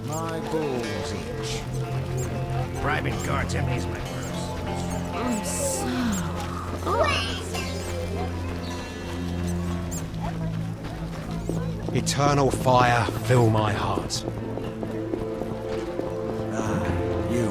My balls itch. Private guards empties my purse. I'm so... Eternal fire, fill my heart. Ah, you.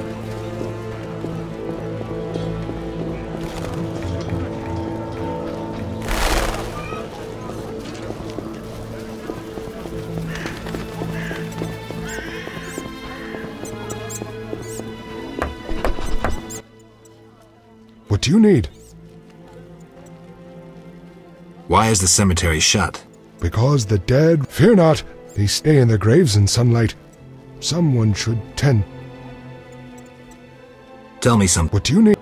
What do you need? Why is the cemetery shut? Because the dead, fear not, they stay in their graves in sunlight. Someone should tend. Tell me something. What do you need?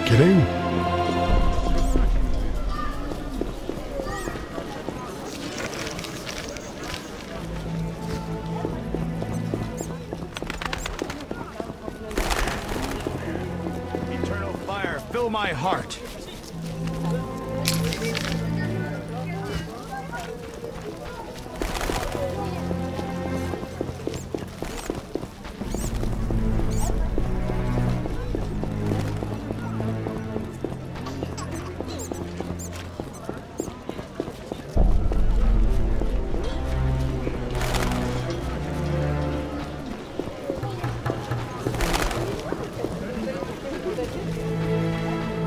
Kidding? Eternal fire, fill my heart.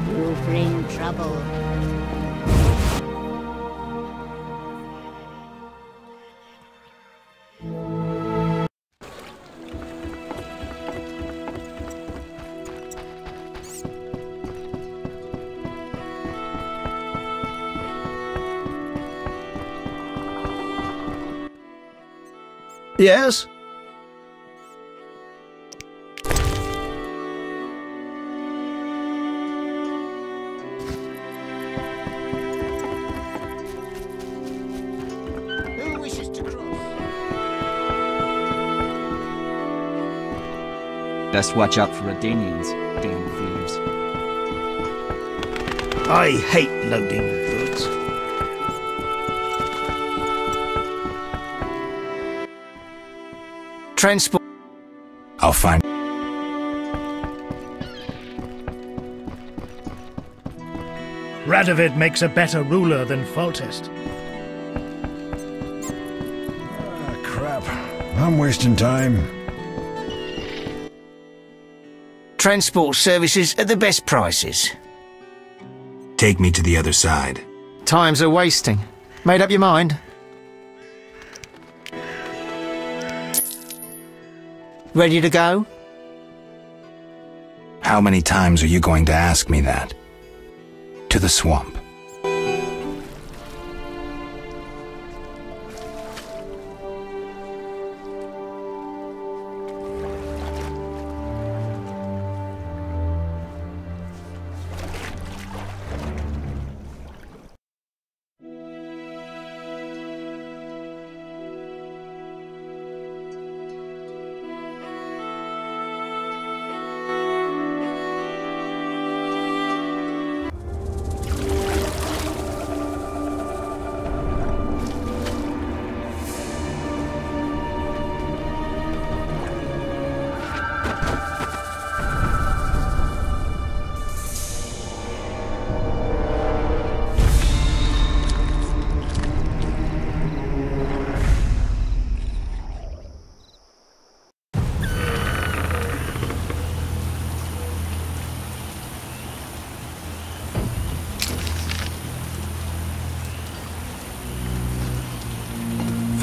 You bring trouble. Yes? Who wishes to cross? Best watch out for Redanians, damn thieves. I hate loading goods. Transport. I'll find. Radovid makes a better ruler than Foltest. Ah, crap. I'm wasting time. Transport services at the best prices. Take me to the other side. Times are wasting. Made up your mind? Ready to go? How many times are you going to ask me that? To the swamp.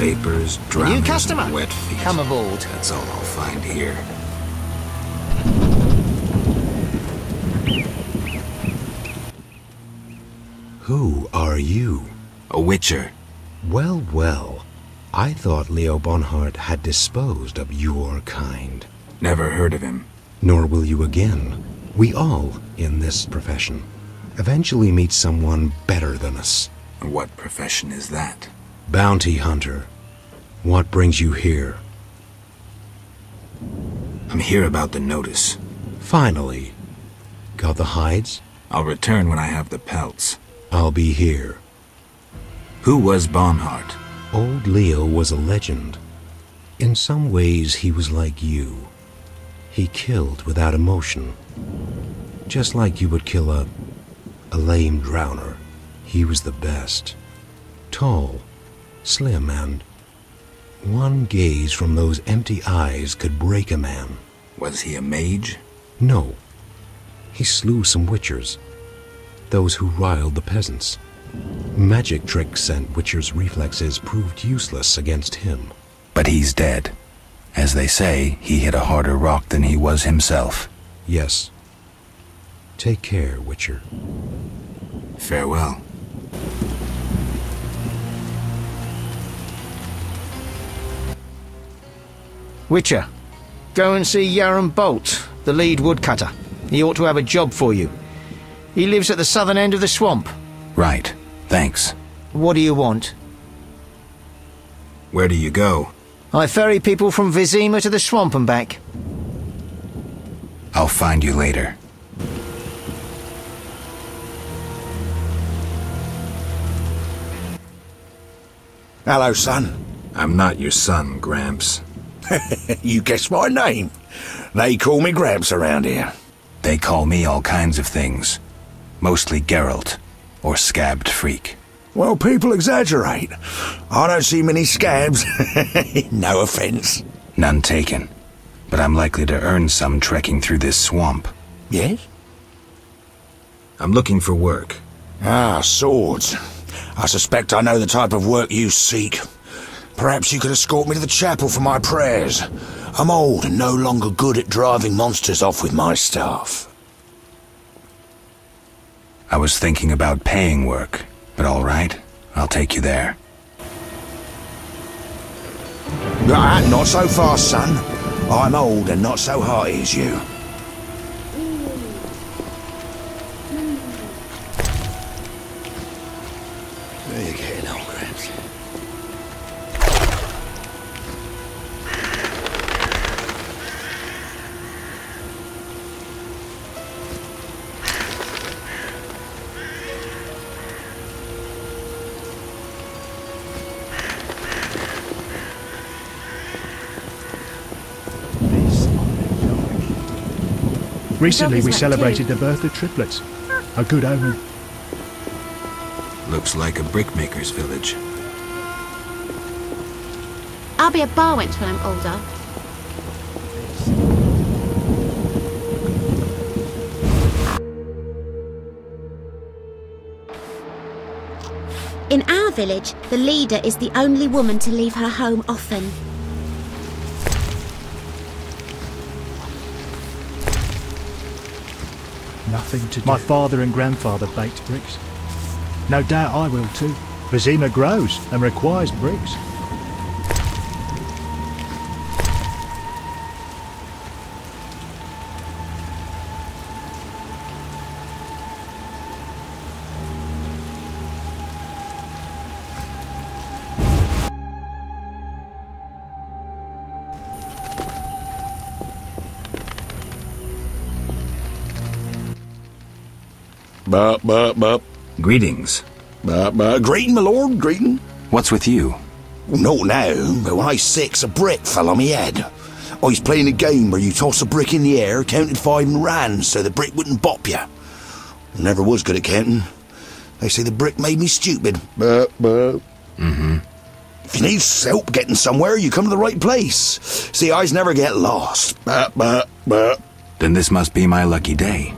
vapors, drowning New customer. in wet feet. Come aboard. That's all I'll find here. Who are you? A witcher. Well, well. I thought Leo Bonhart had disposed of your kind. Never heard of him. Nor will you again. We all, in this profession, eventually meet someone better than us. What profession is that? Bounty hunter. What brings you here? I'm here about the notice. Finally. Got the hides? I'll return when I have the pelts. I'll be here. Who was Bonhart? Old Leo was a legend. In some ways, he was like you. He killed without emotion. Just like you would kill a lame drowner. He was the best. Tall, slim, and one gaze from those empty eyes could break a man. Was he a mage? No. He slew some witchers. Those who riled the peasants. Magic tricks and witchers' reflexes proved useless against him. But he's dead. As they say, he hit a harder rock than he was himself. Yes. Take care, Witcher. Farewell. Witcher, go and see Yaron Bolt, the lead woodcutter. He ought to have a job for you. He lives at the southern end of the swamp. Right. Thanks. What do you want? Where do you go? I ferry people from Vizima to the swamp and back. I'll find you later. Hello, son. I'm not your son, Gramps. You guessed my name. They call me Gramps around here. They call me all kinds of things. Mostly Geralt, or Scabbed Freak. Well, people exaggerate. I don't see many scabs. No offense. None taken. But I'm likely to earn some trekking through this swamp. Yes? I'm looking for work. Ah, swords. I suspect I know the type of work you seek. Perhaps you could escort me to the chapel for my prayers. I'm old and no longer good at driving monsters off with my staff. I was thinking about paying work, but all right, I'll take you there. Not so fast, son. I'm old and not so hearty as you. There you get old Gramps. Recently we celebrated the birth of triplets. A good omen. Looks like a brickmaker's village. I'll be a bar wench when I'm older. In our village, the leader is the only woman to leave her home often. Nothing to do. My father and grandfather baked bricks. No doubt I will too. Vizima grows and requires bricks. Bup. Greetings. Greeting, my lord, greeting. What's with you? Not now, but when I was 6, a brick fell on me head. I was playing a game where you toss a brick in the air, counted 5 and ran so the brick wouldn't bop you. I never was good at counting. They say the brick made me stupid. Mm-hmm. If you need help getting somewhere, you come to the right place. See, I never get lost. Then this must be my lucky day.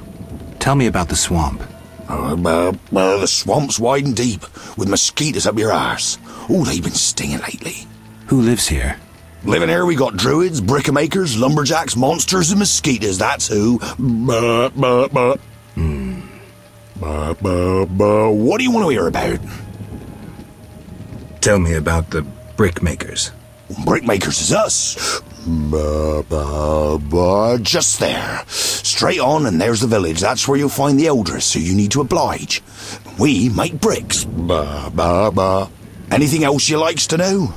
Tell me about the swamp. The swamp's wide and deep, with mosquitoes up your arse. Oh, they've been stinging lately. Who lives here? Living here, we got druids, brickmakers, lumberjacks, monsters, and mosquitoes. That's who. What do you want to hear about? Tell me about the brickmakers. Brickmakers is us. Just there. Straight on, and there's the village. That's where you'll find the elders, who you need to oblige. We make bricks. Anything else you likes to know?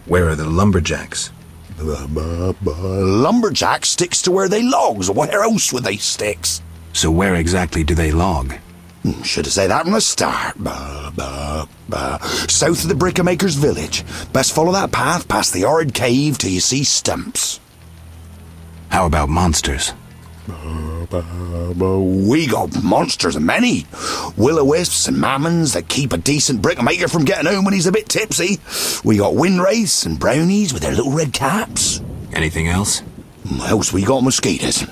Where are the lumberjacks? Lumberjack sticks to where they logs. Where else would they sticks? So where exactly do they log? Should have said that from the start. South of the Brickmakers' village. Best follow that path past the horrid cave till you see stumps. How about monsters? We got monsters, many. Will-o-wisps and mammons that keep a decent brickmaker from getting home when he's a bit tipsy. We got windwraiths and brownies with their little red caps. Anything else? Else we got mosquitoes.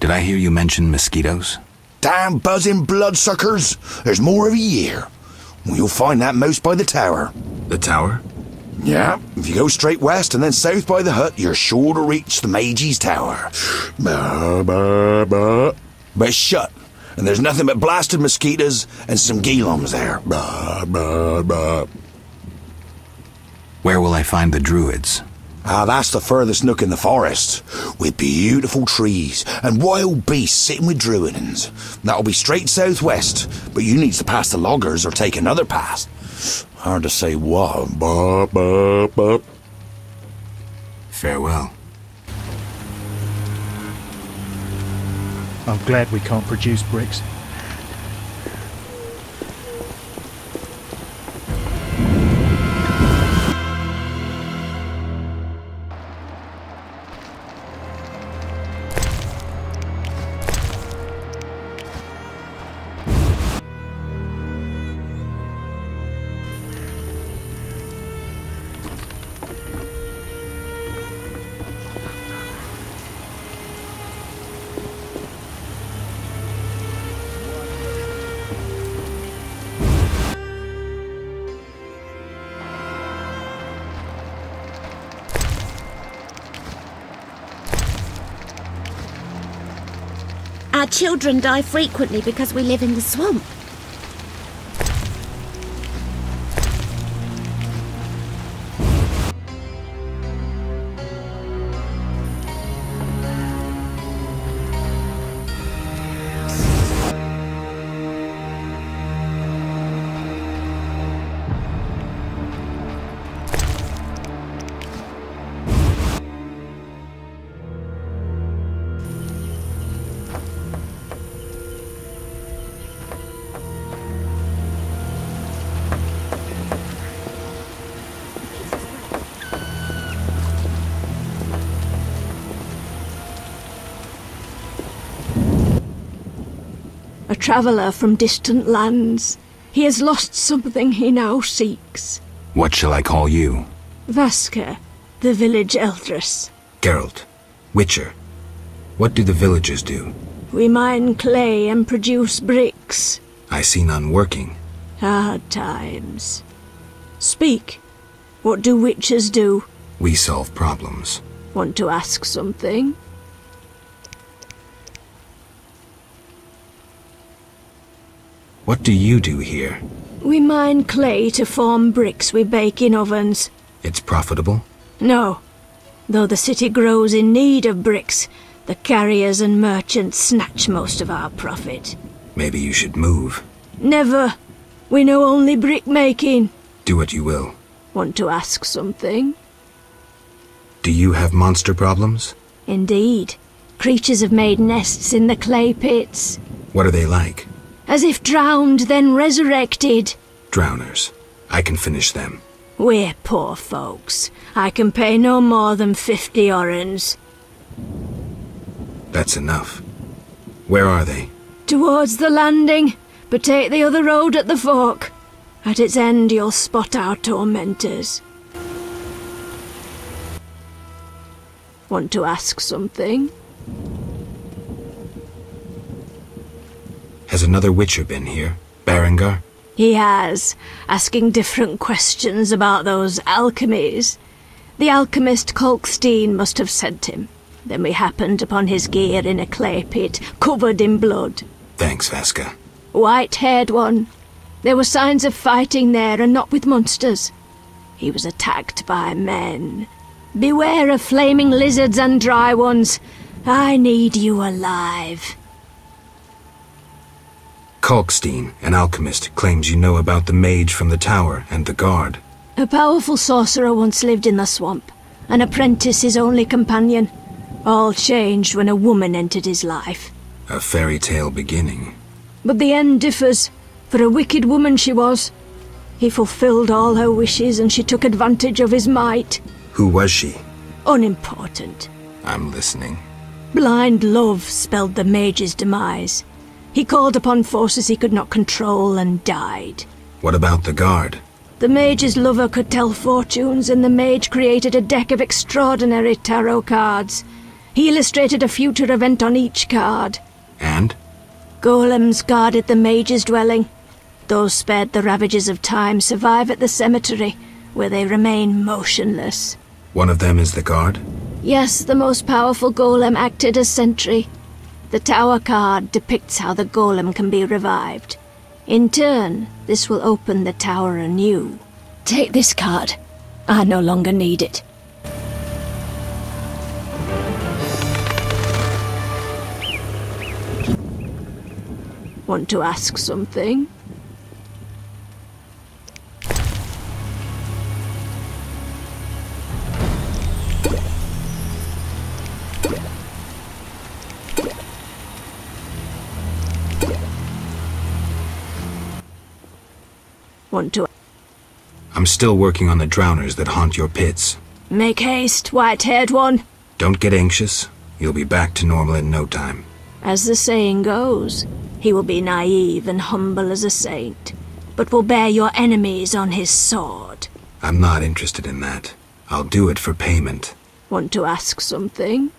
Did I hear you mention mosquitoes? Damn buzzing bloodsuckers. There's more every year. You'll find that most by the tower. The tower? Yeah, if you go straight west and then south by the hut, you're sure to reach the Mage's Tower. But it's shut, and there's nothing but blasted mosquitoes and some geelums there. Where will I find the druids? That's the furthest nook in the forest, with beautiful trees and wild beasts sitting with druidins. That'll be straight southwest, but you need to pass the loggers or take another path. Hard to say what. Farewell. I'm glad we can't produce bricks. Our children die frequently because we live in the swamp. A traveller from distant lands. He has lost something he now seeks. What shall I call you? Vasker, the village eldress. Geralt. Witcher. What do the villagers do? We mine clay and produce bricks. I see none working. Hard times. Speak. What do witchers do? We solve problems. Want to ask something? What do you do here? We mine clay to form bricks we bake in ovens. It's profitable? No. Though the city grows in need of bricks, the carriers and merchants snatch most of our profit. Maybe you should move. Never. We know only brick making. Do what you will. Want to ask something? Do you have monster problems? Indeed. Creatures have made nests in the clay pits. What are they like? As if drowned, then resurrected. Drowners. I can finish them. We're poor folks. I can pay no more than 50 orens. That's enough. Where are they? Towards the landing, but take the other road at the fork. At its end you'll spot our tormentors. Want to ask something? Has another Witcher been here? Berengar? He has, asking different questions about those alchemies. The alchemist Kolkstein must have sent him. Then we happened upon his gear in a clay pit, covered in blood. Thanks, Vasca. White-haired one. There were signs of fighting there, and not with monsters. He was attacked by men. Beware of flaming lizards and dry ones. I need you alive. Kalkstein, an alchemist, claims you know about the mage from the tower and the guard. A powerful sorcerer once lived in the swamp, an apprentice his only companion. All changed when a woman entered his life. A fairy tale beginning. But the end differs, for a wicked woman she was. He fulfilled all her wishes and she took advantage of his might. Who was she? Unimportant. I'm listening. Blind love spelled the mage's demise. He called upon forces he could not control and died. What about the guard? The mage's lover could tell fortunes, and the mage created a deck of extraordinary tarot cards. He illustrated a future event on each card. And? Golems guarded the mage's dwelling. Those spared the ravages of time survive at the cemetery, where they remain motionless. One of them is the guard? Yes, the most powerful golem acted as sentry. The tower card depicts how the golem can be revived. In turn, this will open the tower anew. Take this card. I no longer need it. Want to ask something? I'm still working on the drowners that haunt your pits. Make haste, white-haired one. Don't get anxious. You'll be back to normal in no time. As the saying goes, he will be naive and humble as a saint, but will bear your enemies on his sword. I'm not interested in that. I'll do it for payment. Want to ask something?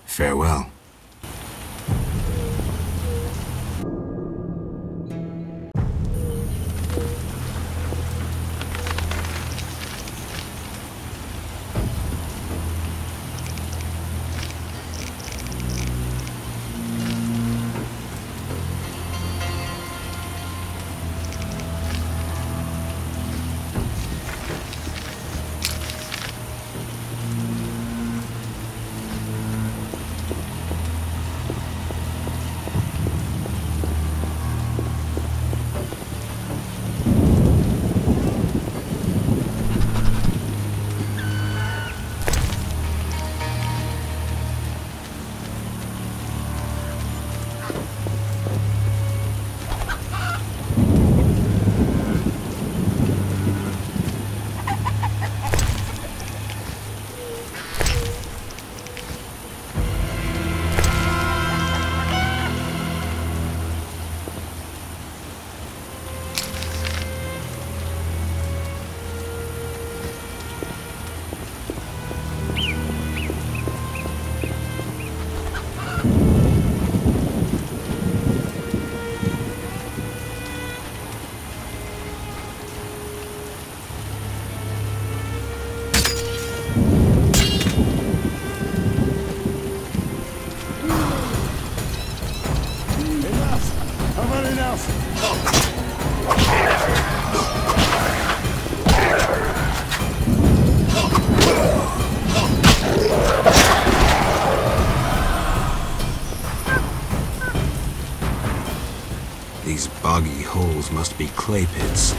Farewell. These boggy holes must be clay pits.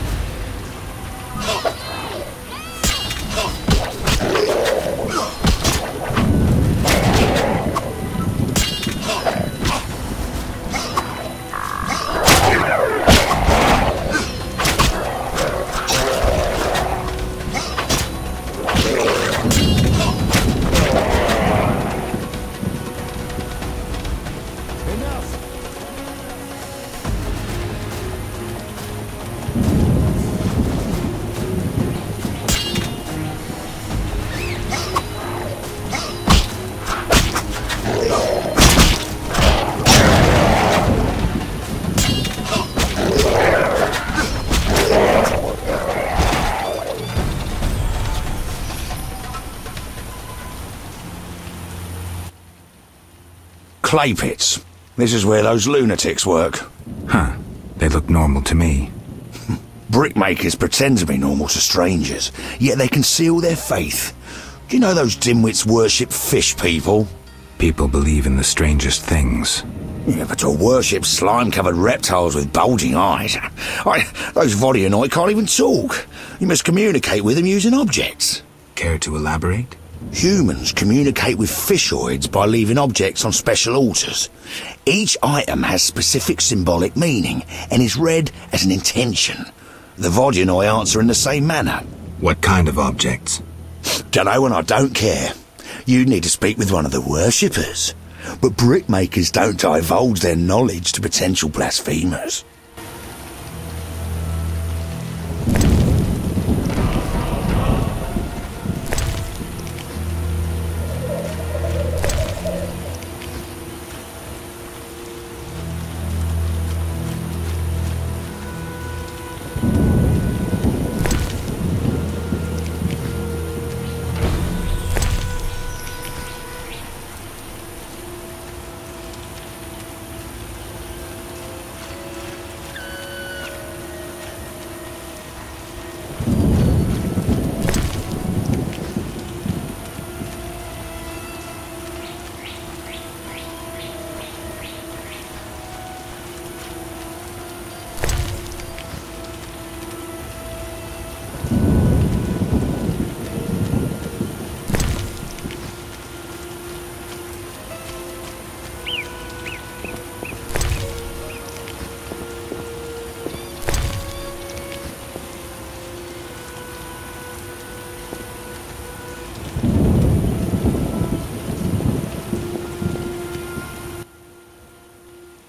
clay pits. This is where those lunatics work. Huh. They look normal to me. Brickmakers pretend to be normal to strangers, yet they conceal their faith. Do you know those dimwits worship fish people? People believe in the strangest things. Yeah, but to worship slime-covered reptiles with bulging eyes. Those Vodyanoi can't even talk. You must communicate with them using objects. Care to elaborate? Humans communicate with fishoids by leaving objects on special altars. Each item has specific symbolic meaning and is read as an intention. The Vodyanoi answer in the same manner. What kind of objects? Dunno, and I don't care. You need to speak with one of the worshippers. But brickmakers don't divulge their knowledge to potential blasphemers.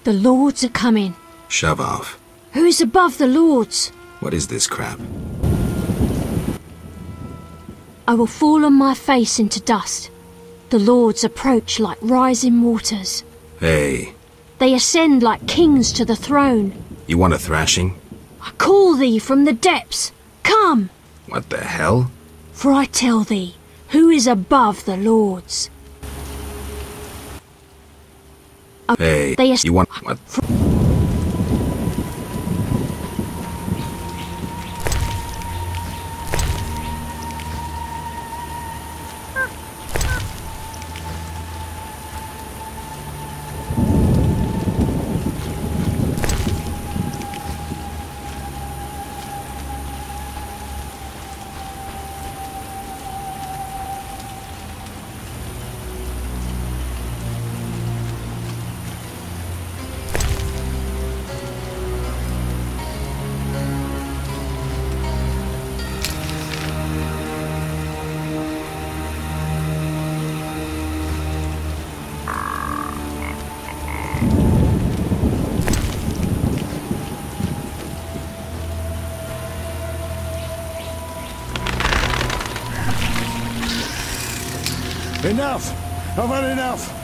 The Lords are coming. Shove off. Who's above the Lords? What is this crap? I will fall on my face into dust. The Lords approach like rising waters. Hey, They ascend like kings to the throne. you want a thrashing? I call thee from the depths. Come, What the hell? for I tell thee, who is above the Lords. Hey, They you want what? Enough! I've had enough!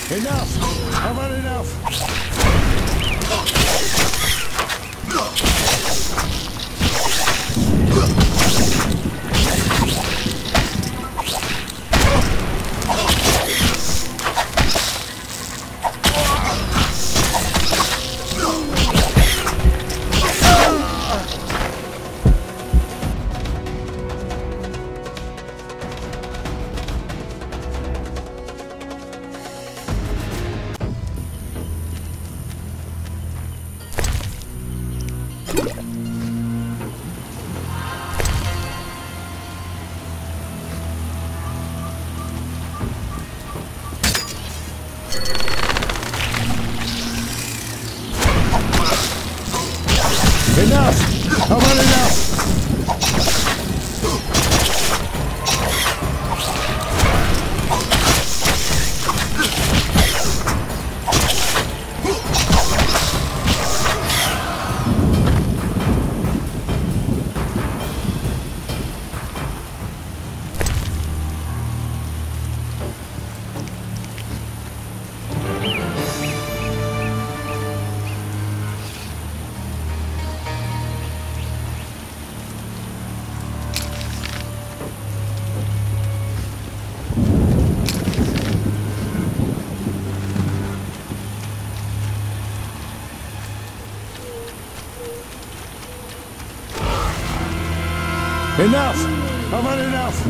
Enough! I've had enough! Enough! I've had enough! Enough! I've had enough!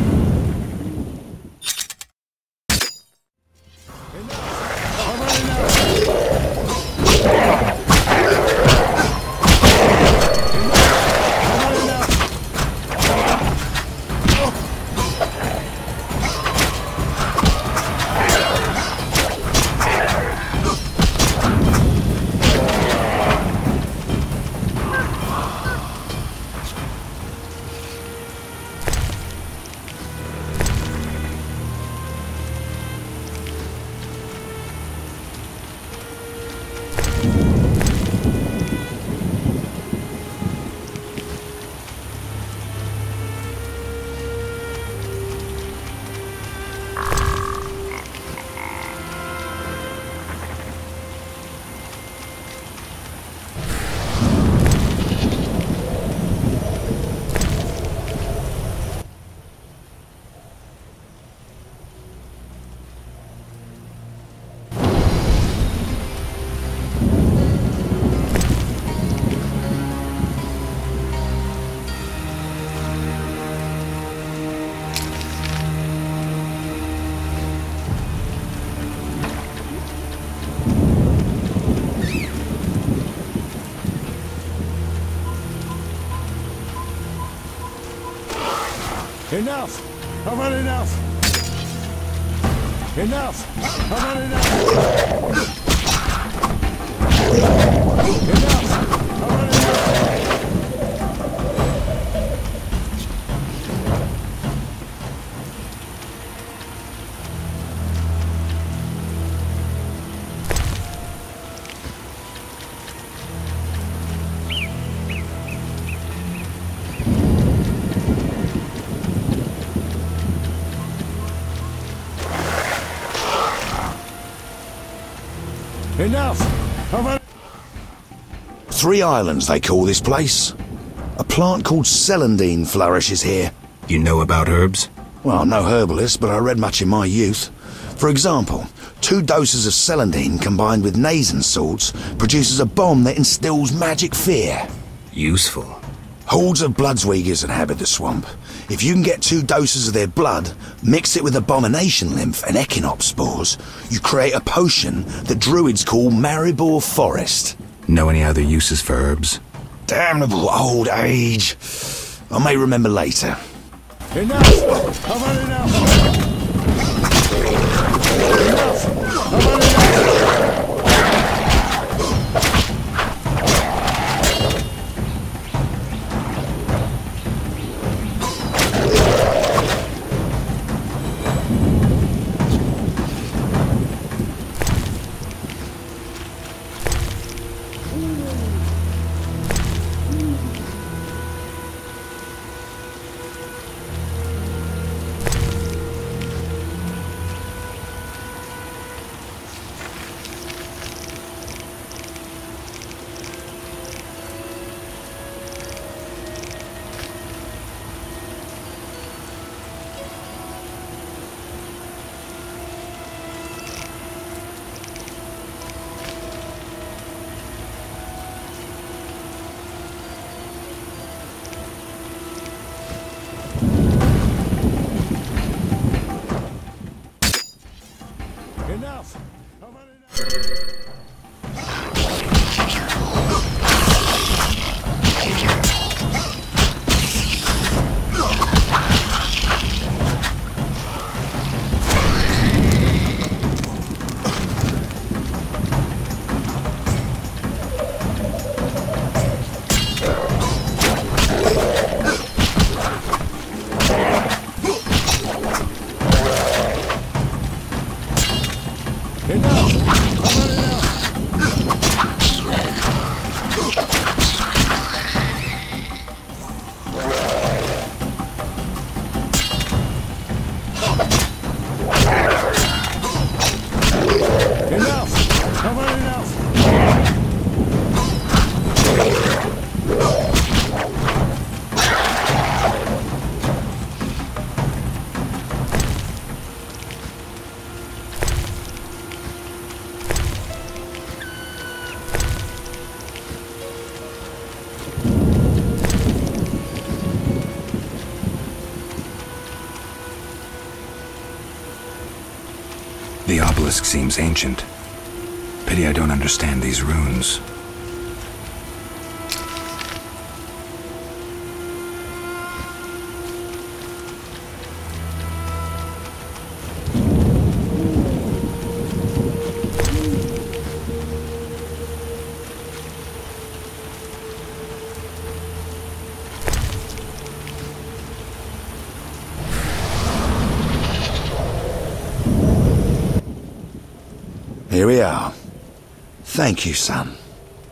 Enough! I've had enough! Enough! I've had enough! Enough! I've had enough! Enough! I've had... 3 islands, they call this place. A plant called celandine flourishes here. You know about herbs? Well, I'm no herbalist, but I read much in my youth. For example, 2 doses of celandine combined with nasen salts produces a bomb that instills magic fear. Useful. Hordes of bloodsweegers inhabit the swamp. If you can get 2 doses of their blood, mix it with abomination lymph and echinopsis spores, you create a potion that druids call Maribor Forest. Know any other uses for herbs? Damnable old age. I may remember later. Enough! I've had enough! Enough! I've had enough! Enough! I've had enough! The obelisk seems ancient. Pity I don't understand these runes. Here we are. Thank you, son.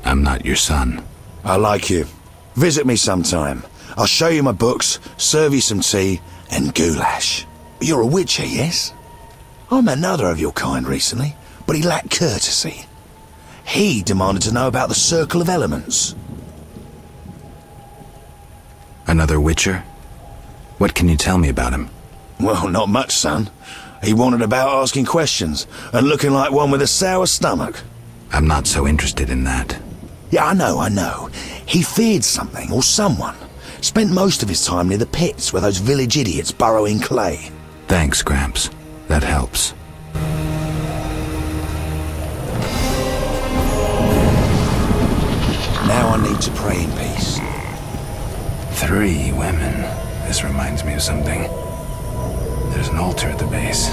I'm not your son. I like you. Visit me sometime. I'll show you my books, serve you some tea, and goulash. You're a witcher, yes? I met another of your kind recently, but he lacked courtesy. He demanded to know about the Circle of Elements. Another witcher? What can you tell me about him? Well, not much, son. He wandered about asking questions, and looking like one with a sour stomach. I'm not so interested in that. Yeah, I know. He feared something, or someone. Spent most of his time near the pits where those village idiots burrow in clay. Thanks, Gramps. That helps. Now I need to pray in peace. 3 women. This reminds me of something. There's an altar at the base.